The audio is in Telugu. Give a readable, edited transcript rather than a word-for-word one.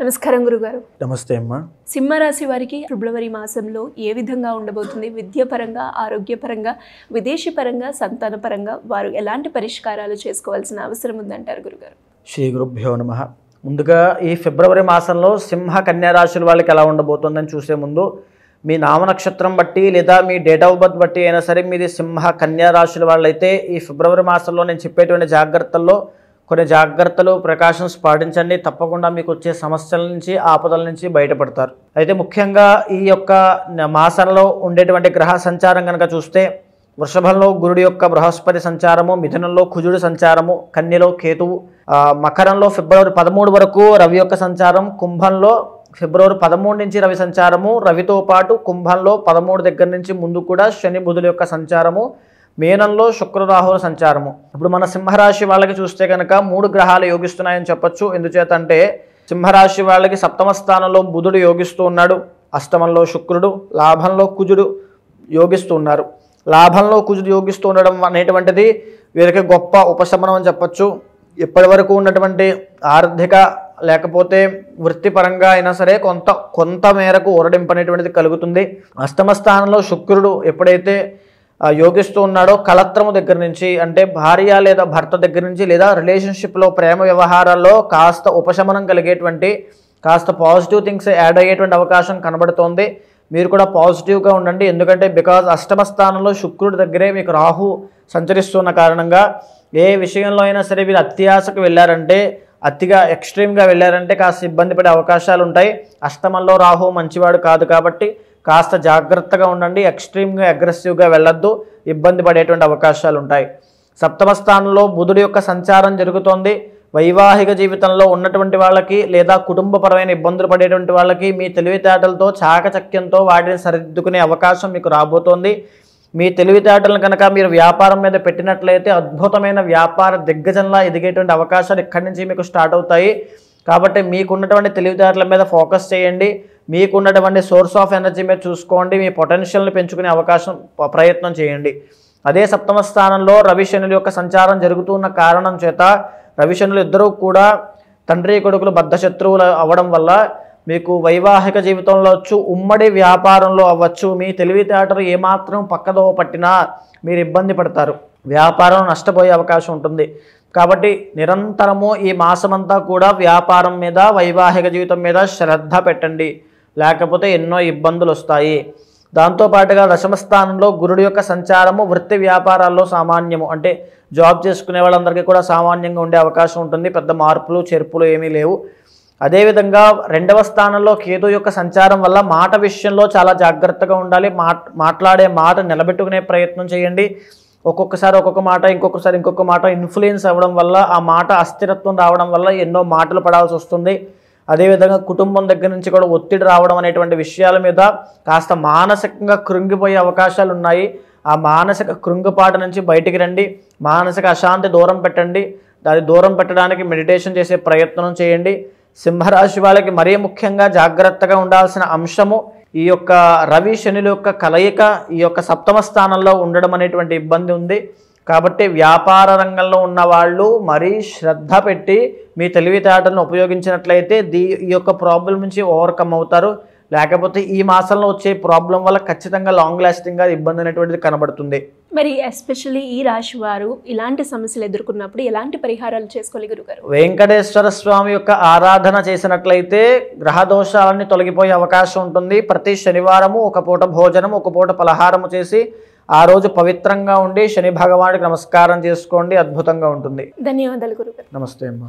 నమస్కారం గురుగారు. నమస్తే అమ్మా. సింహరాశి వారికి ఫిబ్రవరి మాసంలో ఏ విధంగా ఉండబోతుంది? విద్యాపరంగా, ఆరోగ్యపరంగా, విదేశీ పరంగా, సంతాన పరంగా వారు ఎలాంటి పరిష్కారాలు చేసుకోవాల్సిన అవసరం ఉందంటారు గురుగారు? శ్రీ గురుభ్యో నమః. ముందుగా ఈ ఫిబ్రవరి మాసంలో సింహ కన్యా రాశుల వాళ్ళకి ఎలా ఉండబోతుందని చూసే ముందు మీ నామ నక్షత్రం బట్టి లేదా మీ డేట్ ఆఫ్ బర్త్ బట్టి అయినా సరే మీది సింహ కన్యా రాశుల వాళ్ళైతే ఈ ఫిబ్రవరి మాసంలో నేను చెప్పేటువంటి జాగ్రత్తల్లో కొన్ని జాగ్రత్తలు ప్రికాషన్స్ పాటించండి. తప్పకుండా మీకు వచ్చే సమస్యల నుంచి, ఆపదల నుంచి బయటపడతారు. అయితే ముఖ్యంగా ఈ యొక్క మాసంలో ఉండేటువంటి గ్రహ సంచారం కనుక చూస్తే వృషభంలో గురుడి యొక్క బృహస్పతి సంచారము, మిథునంలో కుజుడి సంచారము, కన్యలో కేతువు, మకరంలో ఫిబ్రవరి 13 వరకు రవి యొక్క సంచారం, కుంభంలో ఫిబ్రవరి 13 నుంచి రవి సంచారము, రవితో పాటు కుంభంలో 13 దగ్గర నుంచి ముందు కూడా శని బుధుల యొక్క సంచారము, మీనంలో శుక్రరాహుల సంచారము. ఇప్పుడు మన సింహరాశి వాళ్ళకి చూస్తే కనుక 3 గ్రహాలు యోగిస్తున్నాయని చెప్పొచ్చు. ఎందుచేత అంటే సింహరాశి వాళ్ళకి సప్తమ స్థానంలో బుధుడు యోగిస్తూ ఉన్నాడు, అష్టమంలో శుక్రుడు, లాభంలో కుజుడు యోగిస్తూ ఉన్నారు. లాభంలో కుజుడు యోగిస్తూ ఉండడం అనేటువంటిది వీరికి గొప్ప ఉపశమనం అని చెప్పొచ్చు. ఇప్పటి వరకు ఉన్నటువంటి ఆర్థిక లేకపోతే వృత్తిపరంగా అయినా సరే కొంత మేరకు ఊరడింపు అనేటువంటిది కలుగుతుంది. అష్టమ స్థానంలో శుక్రుడు ఎప్పుడైతే యోగిస్తూ ఉన్నాడో కలత్రము దగ్గర నుంచి, అంటే భార్య లేదా భర్త దగ్గర నుంచి లేదా రిలేషన్షిప్లో ప్రేమ వ్యవహారాల్లో కాస్త ఉపశమనం కలిగేటువంటి, కాస్త పాజిటివ్ థింగ్స్ యాడ్ అయ్యేటువంటి అవకాశం కనబడుతోంది. మీరు కూడా పాజిటివ్గా ఉండండి. ఎందుకంటే బికాజ్ అష్టమ స్థానంలో శుక్రుడి దగ్గరే మీకు రాహు సంచరిస్తున్న కారణంగా ఏ విషయంలో అయినా సరే వీళ్ళు అత్యాశకు వెళ్ళారంటే, అతిగా ఎక్స్ట్రీమ్గా వెళ్ళారంటే కాస్త ఇబ్బంది పడే అవకాశాలు ఉంటాయి. అష్టమంలో రాహు మంచివాడు కాదు కాబట్టి కాస్త జాగ్రత్తగా ఉండండి. ఎక్స్ట్రీమ్గా అగ్రెసివ్గా వెళ్ళొద్దు, ఇబ్బంది పడేటువంటి అవకాశాలు ఉంటాయి. సప్తమ స్థానంలో బుధుడి యొక్క సంచారం జరుగుతోంది. వైవాహిక జీవితంలో ఉన్నటువంటి వాళ్ళకి లేదా కుటుంబపరమైన ఇబ్బందులు పడేటువంటి వాళ్ళకి మీ తెలివితేటలతో, చాకచక్యంతో వాటిని సరిదిద్దుకునే అవకాశం మీకు రాబోతోంది. మీ తెలివితేటలను కనుక మీరు వ్యాపారం మీద పెట్టినట్లయితే అద్భుతమైన వ్యాపార దిగ్గజంలా ఎదిగేటువంటి అవకాశాలు ఇక్కడి నుంచి మీకు స్టార్ట్ అవుతాయి. కాబట్టి మీకున్నటువంటి తెలివితేటల మీద ఫోకస్ చేయండి. మీకున్నటువంటి సోర్స్ ఆఫ్ ఎనర్జీ మీద చూసుకోండి. మీ పొటెన్షియల్ని పెంచుకునే ప్రయత్నం చేయండి. అదే సప్తమ స్థానంలో రవి శనుల యొక్క సంచారం జరుగుతున్న కారణం చేత రవి శనులు ఇద్దరూ కూడా తండ్రి కొడుకులు బద్ధశత్రువులు అవ్వడం వల్ల మీకు వైవాహిక జీవితంలో అవ్వచ్చు, ఉమ్మడి వ్యాపారంలో అవ్వచ్చు, మీ తెలివితేటలు ఏమాత్రం పక్కదో పట్టినా మీరు ఇబ్బంది పడతారు, వ్యాపారం నష్టపోయే అవకాశం ఉంటుంది. కాబట్టి నిరంతరము ఈ మాసమంతా కూడా వ్యాపారం మీద, వైవాహిక జీవితం మీద శ్రద్ధ పెట్టండి, లేకపోతే ఎన్నో ఇబ్బందులు వస్తాయి. దాంతోపాటుగా దశమ స్థానంలో గురుడి యొక్క సంచారము వృత్తి వ్యాపారాల్లో సామాన్యము, అంటే జాబ్ చేసుకునే వాళ్ళందరికీ కూడా సామాన్యంగా ఉండే అవకాశం ఉంటుంది. పెద్ద మార్పులు చేర్పులు ఏమీ లేవు. అదేవిధంగా రెండవ స్థానంలో కేతు యొక్క సంచారం వల్ల మాట విషయంలో చాలా జాగ్రత్తగా ఉండాలి. మాట్లాడే మాట నిలబెట్టుకునే ప్రయత్నం చేయండి. ఒక్కొక్కసారి ఒక్కొక్క మాట, ఇంకొకసారి ఇంకొక మాట ఇన్ఫ్లుయెన్స్ అవ్వడం వల్ల, ఆ మాట అస్థిరత్వం రావడం వల్ల ఎన్నో మాటలు పడాల్సి వస్తుంది. అదేవిధంగా కుటుంబం దగ్గర నుంచి కూడా ఒత్తిడి రావడం అనేటువంటి విషయాల మీద కాస్త మానసికంగా కృంగిపోయే అవకాశాలు ఉన్నాయి. ఆ మానసిక కృంగుపాటు నుంచి బయటికి రండి. మానసిక అశాంతి దూరం పెట్టండి. దాన్ని దూరం పెట్టడానికి మెడిటేషన్ చేసే ప్రయత్నం చేయండి. సింహరాశి వాళ్ళకి మరీ ముఖ్యంగా జాగ్రత్తగా ఉండాల్సిన అంశము ఈ యొక్క రవి శనుల యొక్క కలయిక ఈ యొక్క సప్తమ స్థానంలో ఉండడం అనేటువంటి ఇబ్బంది ఉంది. కాబట్టి వ్యాపార రంగంలో ఉన్న వాళ్ళు మరీ శ్రద్ధ పెట్టి మీ తెలివితేటలను ఉపయోగించినట్లయితే ఈ యొక్క ప్రాబ్లం నుంచి ఓవర్కమ్ అవుతారు. లేకపోతే ఈ మాసంలో వచ్చే ప్రాబ్లం వల్ల ఖచ్చితంగా లాంగ్ లాస్టింగ్గా ఇబ్బంది అనేటువంటిది కనబడుతుంది. మరి ఎస్పెషల్లీ ఈ రాశి వారు ఇలాంటి సమస్యలు ఎదుర్కొన్నప్పుడు ఎలాంటి పరిహారాలు చేసుకోవాలి గురుగారు? వెంకటేశ్వర స్వామి యొక్క ఆరాధన చేసినట్లయితే గ్రహ దోషాలన్నీ తొలగిపోయే అవకాశం ఉంటుంది. ప్రతి శనివారము ఒక పూట భోజనం, ఒక పూట పలహారము చేసి ఆ రోజు పవిత్రంగా ఉండి శని భగవానుడికి నమస్కారం చేసుకోండి. అద్భుతంగా ఉంటుంది. ధన్యవాదాలు గురుగారు. నమస్తే అమ్మా.